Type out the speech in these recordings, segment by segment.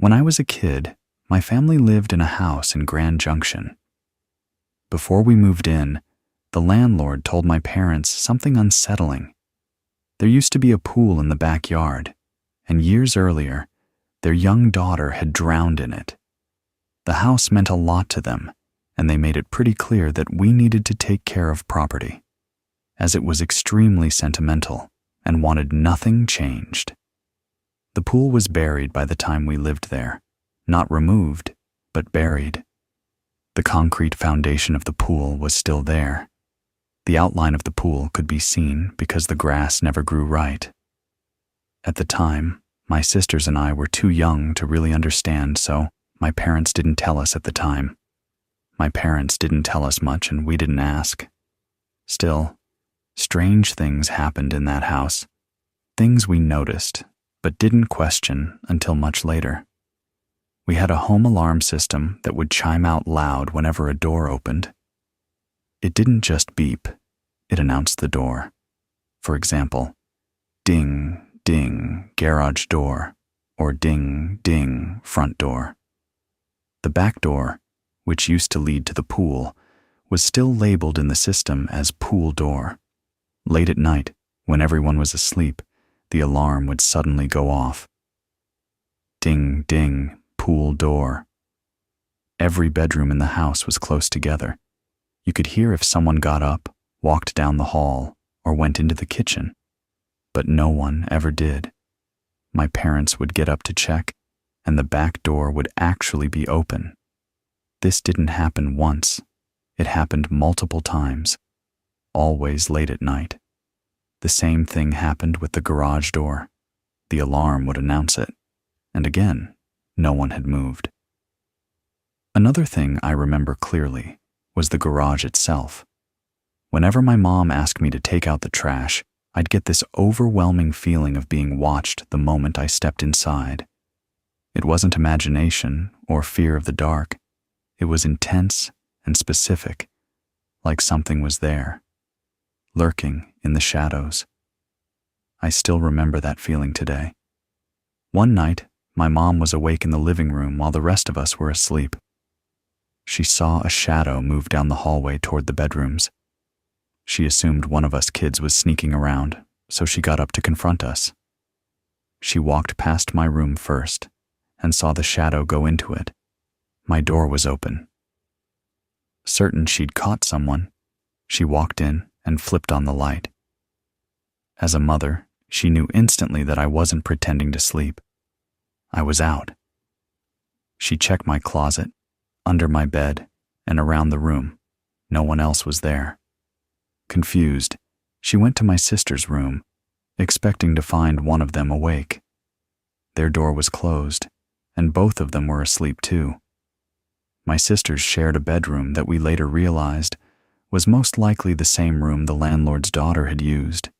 When I was a kid, my family lived in a house in Grand Junction. Before we moved in, the landlord told my parents something unsettling. There used to be a pool in the backyard, and years earlier, their young daughter had drowned in it. The house meant a lot to them, and they made it pretty clear that we needed to take care of property, as it was extremely sentimental and wanted nothing changed. The pool was buried by the time we lived there, not removed, but buried. The concrete foundation of the pool was still there. The outline of the pool could be seen because the grass never grew right. At the time, my sisters and I were too young to really understand, so my parents didn't tell us at the time. My parents didn't tell us much and we didn't ask. Still, strange things happened in that house. Things we noticed, but didn't question until much later. We had a home alarm system that would chime out loud whenever a door opened. It didn't just beep, it announced the door. For example, ding, ding, garage door, or ding, ding, front door. The back door, which used to lead to the pool, was still labeled in the system as pool door. Late at night, when everyone was asleep, the alarm would suddenly go off. Ding, ding, pool door. Every bedroom in the house was close together. You could hear if someone got up, walked down the hall, or went into the kitchen. But no one ever did. My parents would get up to check, and the back door would actually be open. This didn't happen once. It happened multiple times, always late at night. The same thing happened with the garage door. The alarm would announce it, and again, no one had moved. Another thing I remember clearly was the garage itself. Whenever my mom asked me to take out the trash, I'd get this overwhelming feeling of being watched the moment I stepped inside. It wasn't imagination or fear of the dark. It was intense and specific, like something was there, lurking in the shadows. I still remember that feeling today. One night, my mom was awake in the living room while the rest of us were asleep. She saw a shadow move down the hallway toward the bedrooms. She assumed one of us kids was sneaking around, so she got up to confront us. She walked past my room first and saw the shadow go into it. My door was open. Certain she'd caught someone, she walked in and flipped on the light. As a mother, she knew instantly that I wasn't pretending to sleep. I was out. She checked my closet, under my bed, and around the room. No one else was there. Confused, she went to my sister's room, expecting to find one of them awake. Their door was closed, and both of them were asleep too. My sisters shared a bedroom that we later realized was most likely the same room the landlord's daughter had used.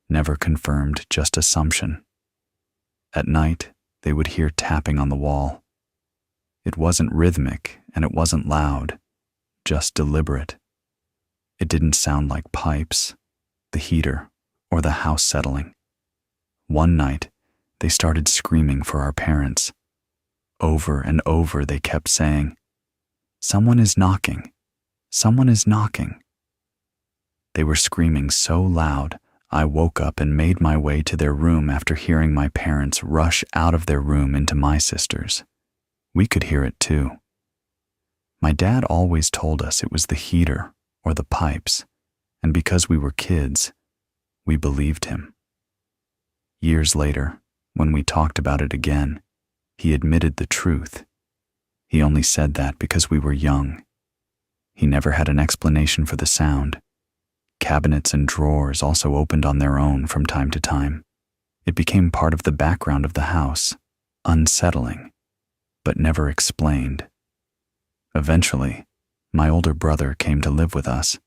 Never confirmed, just assumption. At night, they would hear tapping on the wall. It wasn't rhythmic and it wasn't loud, just deliberate. It didn't sound like pipes, the heater, or the house settling. One night, they started screaming for our parents. Over and over they kept saying, "Someone is knocking. Someone is knocking." They were screaming so loud, I woke up and made my way to their room after hearing my parents rush out of their room into my sister's. We could hear it too. My dad always told us it was the heater or the pipes, and because we were kids, we believed him. Years later, when we talked about it again, he admitted the truth. He only said that because we were young. He never had an explanation for the sound. Cabinets and drawers also opened on their own from time to time. It became part of the background of the house, unsettling, but never explained. Eventually, my older brother came to live with us.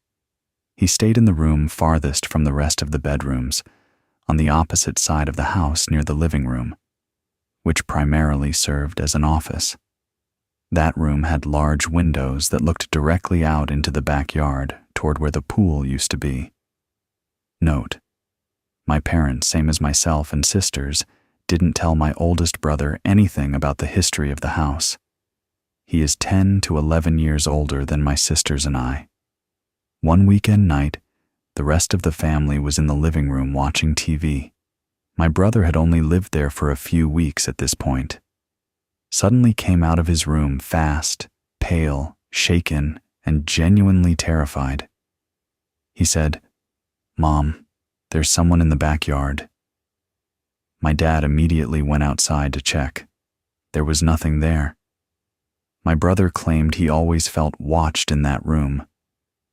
He stayed in the room farthest from the rest of the bedrooms, on the opposite side of the house near the living room, which primarily served as an office. That room had large windows that looked directly out into the backyard toward where the pool used to be. Note: my parents, same as myself and sisters, didn't tell my oldest brother anything about the history of the house. He is 10 to 11 years older than my sisters and I. One weekend night, the rest of the family was in the living room watching TV. My brother had only lived there for a few weeks at this point. Suddenly came out of his room fast, pale, shaken, and genuinely terrified. He said, "Mom, there's someone in the backyard." My dad immediately went outside to check. There was nothing there. My brother claimed he always felt watched in that room,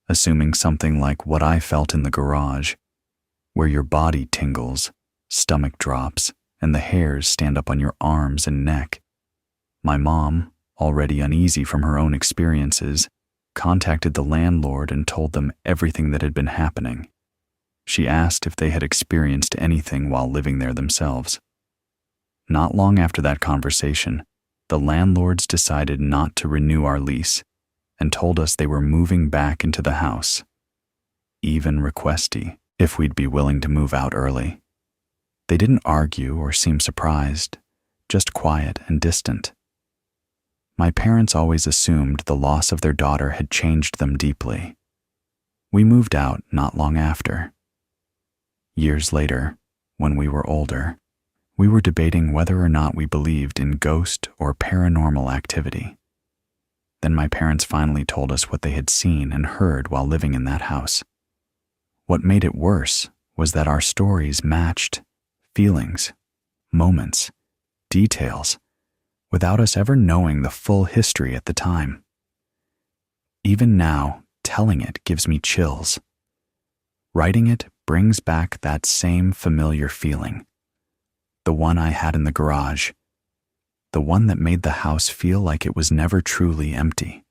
assuming something like what I felt in the garage, where your body tingles, stomach drops, and the hairs stand up on your arms and neck. My mom, already uneasy from her own experiences, contacted the landlord and told them everything that had been happening. She asked if they had experienced anything while living there themselves. Not long after that conversation, the landlords decided not to renew our lease and told us they were moving back into the house, even requesting if we'd be willing to move out early. They didn't argue or seem surprised, just quiet and distant. My parents always assumed the loss of their daughter had changed them deeply. We moved out not long after. Years later, when we were older, we were debating whether or not we believed in ghost or paranormal activity. Then my parents finally told us what they had seen and heard while living in that house. What made it worse was that our stories matched feelings, moments, details, without us ever knowing the full history at the time. Even now, telling it gives me chills. Writing it brings back that same familiar feeling, the one I had in the garage, the one that made the house feel like it was never truly empty.